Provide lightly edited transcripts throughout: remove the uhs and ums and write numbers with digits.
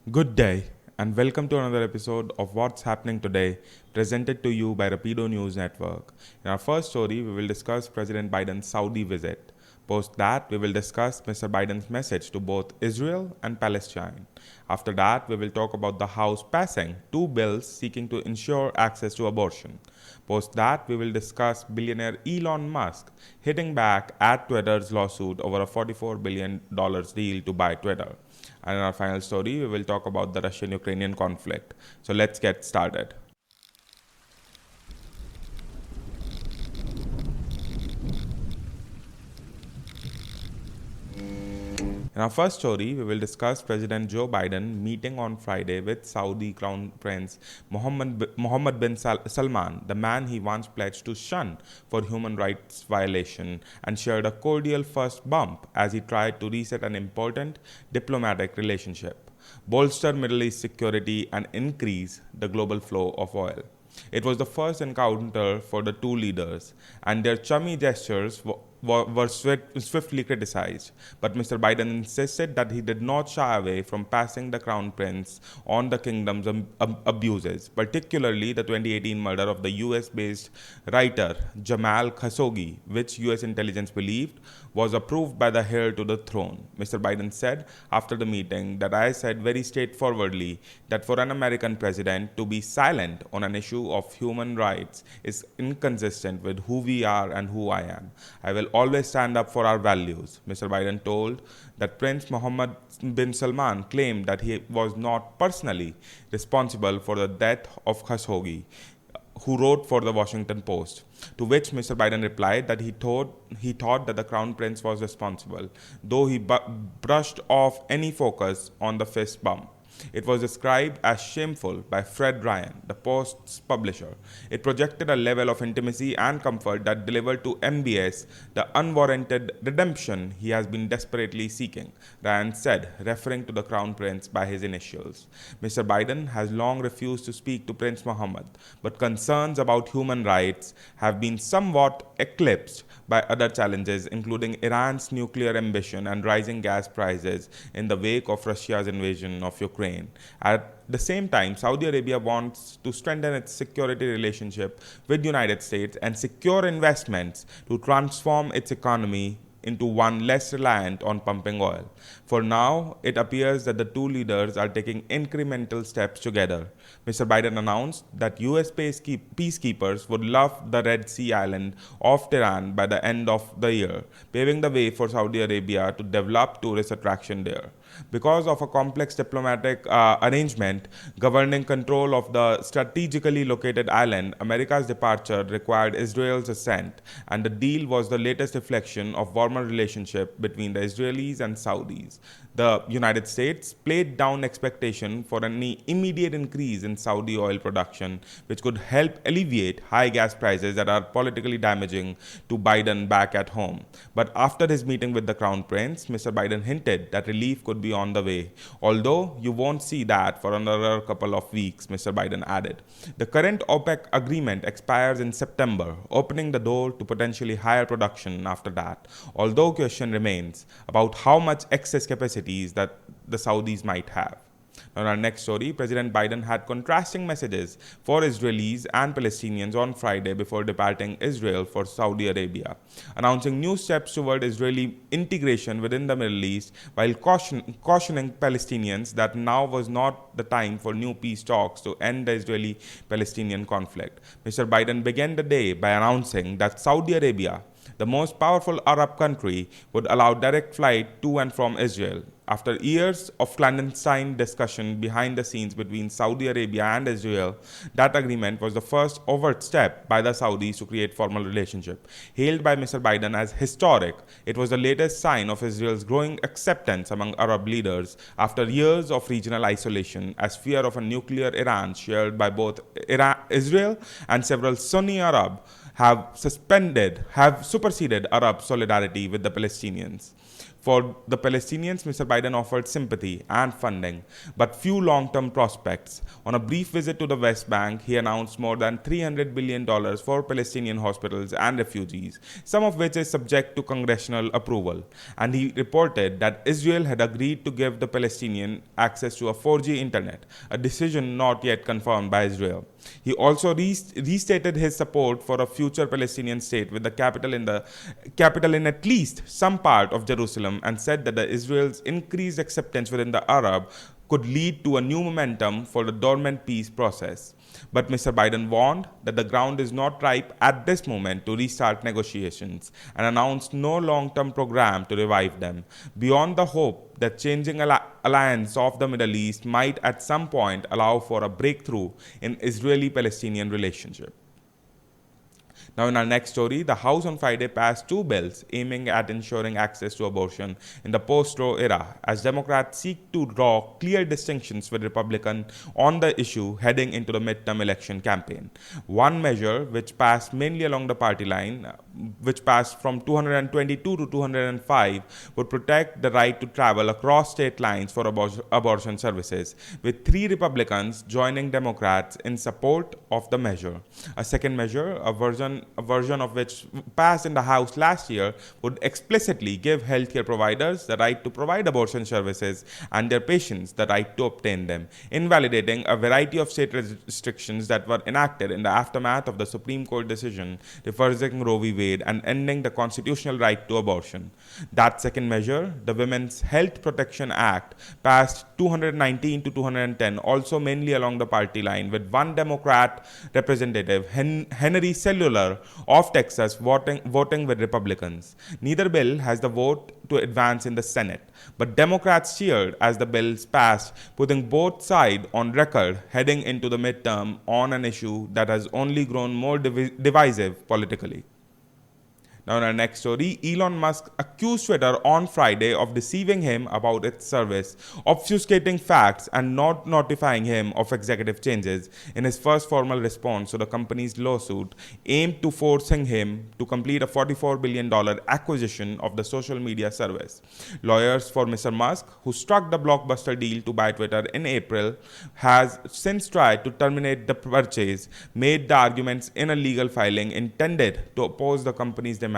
Good day, and welcome to another episode of What's Happening Today, presented to you by Rapido News Network. In our first story, we will discuss President Biden's Saudi visit. Post that, we will discuss Mr. Biden's message to both Israel and Palestine. After that, we will talk about the House passing two bills seeking to ensure access to abortion. Post that, we will discuss billionaire Elon Musk hitting back at Twitter's lawsuit over a $44 billion deal to buy Twitter. And in our final story, we will talk about the Russian Ukrainian conflict. So let's get started. In our first story, we will discuss President Joe Biden meeting on Friday with Saudi Crown Prince Mohammed bin Salman, the man he once pledged to shun for human rights violation, and shared a cordial first bump as he tried to reset an important diplomatic relationship, bolster Middle East security, and increase the global flow of oil. It was the first encounter for the two leaders, and their chummy gestures were swiftly criticized. But Mr. Biden insisted that he did not shy away from passing the crown prince on the kingdom's abuses, particularly the 2018 murder of the US-based writer Jamal Khashoggi, which US intelligence believed was approved by the heir to the throne. Mr. Biden said after the meeting that I said very straightforwardly that for an American president to be silent on an issue of human rights is inconsistent with who we are and who I am. I will always stand up for our values. Mr. Biden told that Prince Mohammed bin Salman claimed that he was not personally responsible for the death of Khashoggi, who wrote for the Washington Post, to which Mr. Biden replied that he thought that the crown prince was responsible, though he brushed off any focus on the fist bump. It was described as shameful by Fred Ryan, the Post's publisher. It projected a level of intimacy and comfort that delivered to MBS the unwarranted redemption he has been desperately seeking, Ryan said, referring to the Crown Prince by his initials. Mr. Biden has long refused to speak to Prince Mohammed, but concerns about human rights have been somewhat eclipsed by other challenges, including Iran's nuclear ambition and rising gas prices in the wake of Russia's invasion of Ukraine. At the same time, Saudi Arabia wants to strengthen its security relationship with the United States and secure investments to transform its economy into one less reliant on pumping oil. For now, it appears that the two leaders are taking incremental steps together. Mr. Biden announced that US peacekeepers would love the Red Sea island of Tehran by the end of the year, paving the way for Saudi Arabia to develop tourist attraction there. Because of a complex diplomatic arrangement governing control of the strategically located island, America's departure required Israel's assent, and the deal was the latest reflection of warmer relationship between the Israelis and Saudis. The United States played down expectation for any immediate increase in Saudi oil production, which could help alleviate high gas prices that are politically damaging to Biden back at home. But after his meeting with the Crown Prince, Mr. Biden hinted that relief could be on the way. Although you won't see that for another couple of weeks, Mr. Biden added. The current OPEC agreement expires in September, opening the door to potentially higher production after that. Although question remains about how much excess capacity that the Saudis might have. Now, in our next story, President Biden had contrasting messages for Israelis and Palestinians on Friday before departing Israel for Saudi Arabia, announcing new steps toward Israeli integration within the Middle East while cautioning Palestinians that now was not the time for new peace talks to end the Israeli-Palestinian conflict. Mr. Biden began the day by announcing that Saudi Arabia, the most powerful Arab country, would allow direct flight to and from Israel. After years of clandestine discussion behind the scenes between Saudi Arabia and Israel, that agreement was the first overt step by the Saudis to create formal relationship. Hailed by Mr. Biden as historic, it was the latest sign of Israel's growing acceptance among Arab leaders after years of regional isolation, as fear of a nuclear Iran shared by both Israel and several Sunni Arab have superseded Arab solidarity with the Palestinians. For the Palestinians, Mr. Biden offered sympathy and funding, but few long-term prospects. On a brief visit to the West Bank, he announced more than $300 billion for Palestinian hospitals and refugees, some of which is subject to congressional approval. And he reported that Israel had agreed to give the Palestinian access to a 4G internet, a decision not yet confirmed by Israel. He also restated his support for a future Palestinian state with the capital in at least some part of Jerusalem, and said that Israel's increased acceptance within the Arab could lead to a new momentum for the dormant peace process. But Mr. Biden warned that the ground is not ripe at this moment to restart negotiations, and announced no long-term program to revive them, beyond the hope that changing alliance of the Middle East might at some point allow for a breakthrough in Israeli-Palestinian relationship. Now, in our next story, the House on Friday passed two bills aiming at ensuring access to abortion in the post-Roe era, as Democrats seek to draw clear distinctions with Republicans on the issue heading into the midterm election campaign. One measure, which passed mainly along the party line, which passed from 222 to 205, would protect the right to travel across state lines for abortion services, with three Republicans joining Democrats in support of the measure. A second measure, a version of which passed in the House last year, would explicitly give healthcare providers the right to provide abortion services and their patients the right to obtain them, invalidating a variety of state restrictions that were enacted in the aftermath of the Supreme Court decision reversing Roe v. Wade and ending the constitutional right to abortion. That second measure, the Women's Health Protection Act, passed 219 to 210, also mainly along the party line, with one Democrat representative, Henry Cellular of Texas, voting with Republicans. Neither bill has the vote to advance in the Senate, but Democrats cheered as the bills passed, putting both sides on record heading into the midterm on an issue that has only grown more divisive politically. Now, in our next story, Elon Musk accused Twitter on Friday of deceiving him about its service, obfuscating facts, and not notifying him of executive changes in his first formal response to the company's lawsuit aimed to forcing him to complete a $44 billion acquisition of the social media service. Lawyers for Mr. Musk, who struck the blockbuster deal to buy Twitter in April, has since tried to terminate the purchase, made the arguments in a legal filing intended to oppose the company's demand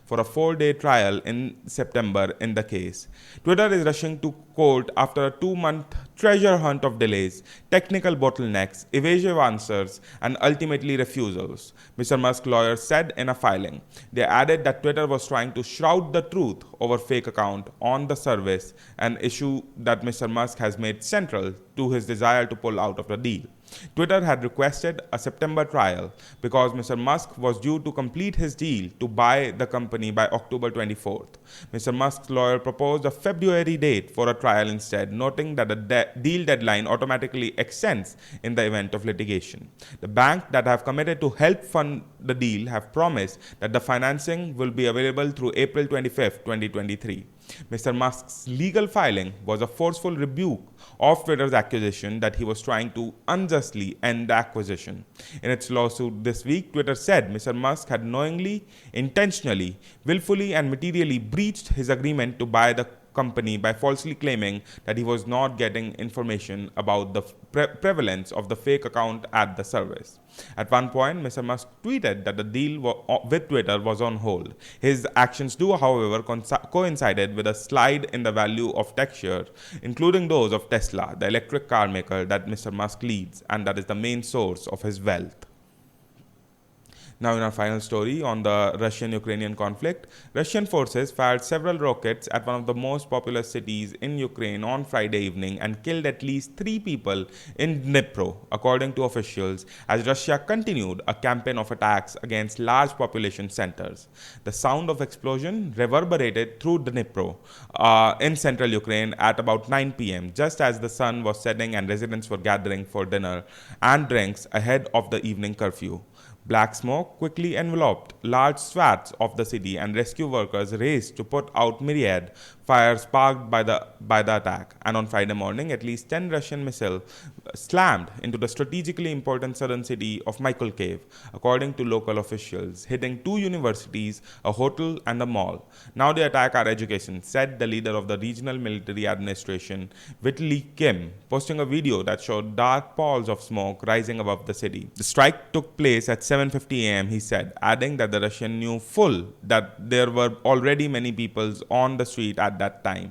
for a 4-day trial in September in the case. Twitter is rushing to court after a 2-month treasure hunt of delays, technical bottlenecks, evasive answers, and ultimately refusals, Mr. Musk's lawyers said in a filing. They added that Twitter was trying to shroud the truth over fake account on the service, an issue that Mr. Musk has made central to his desire to pull out of the deal. Twitter had requested a September trial because Mr. Musk was due to complete his deal to buy the company by October 24th. Mr. Musk's lawyer proposed a February date for a trial instead, noting that the deal deadline automatically extends in the event of litigation. The bank that have committed to help fund the deal have promised that the financing will be available through April 25, 2023. Mr. Musk's legal filing was a forceful rebuke of Twitter's accusation that he was trying to unjustly end the acquisition. In its lawsuit this week, Twitter said Mr. Musk had knowingly, intentionally, willfully, and materially breached his agreement to buy the company by falsely claiming that he was not getting information about the prevalence of the fake account at the service. At one point, Mr. Musk tweeted that the deal with Twitter was on hold. His actions do, however, coincided with a slide in the value of tech shares, including those of Tesla, the electric car maker that Mr. Musk leads and that is the main source of his wealth. Now, in our final story on the Russian-Ukrainian conflict, Russian forces fired several rockets at one of the most populous cities in Ukraine on Friday evening and killed at least 3 people in Dnipro, according to officials, as Russia continued a campaign of attacks against large population centers. The sound of explosion reverberated through Dnipro in central Ukraine at about 9 p.m., just as the sun was setting and residents were gathering for dinner and drinks ahead of the evening curfew. Black smoke quickly enveloped large swaths of the city, and rescue workers raced to put out myriad fire sparked by the attack. And on Friday morning, at least 10 Russian missiles slammed into the strategically important southern city of Mykolaiv, according to local officials, hitting 2 universities, a hotel, and a mall. Now they attack our education, said the leader of the regional military administration, Vitaly Kim, posting a video that showed dark palls of smoke rising above the city. The strike took place at 7:50 a.m., he said, adding that the Russian knew full that there were already many people on the street at that time.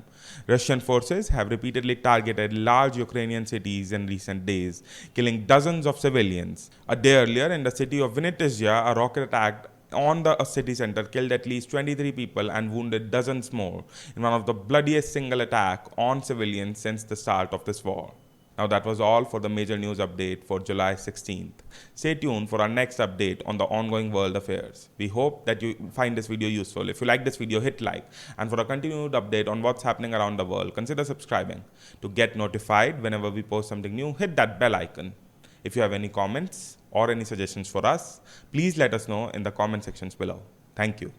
Russian forces have repeatedly targeted large Ukrainian cities in recent days, killing dozens of civilians. A day earlier, in the city of Vinnytsia, a rocket attack on the city center killed at least 23 people and wounded dozens more in one of the bloodiest single attacks on civilians since the start of this war. Now that was all for the major news update for July 16th. Stay tuned for our next update on the ongoing world affairs. We hope that you find this video useful. If you like this video, hit like. And for a continued update on what's happening around the world, consider subscribing. To get notified whenever we post something new, hit that bell icon. If you have any comments or any suggestions for us, please let us know in the comment sections below. Thank you.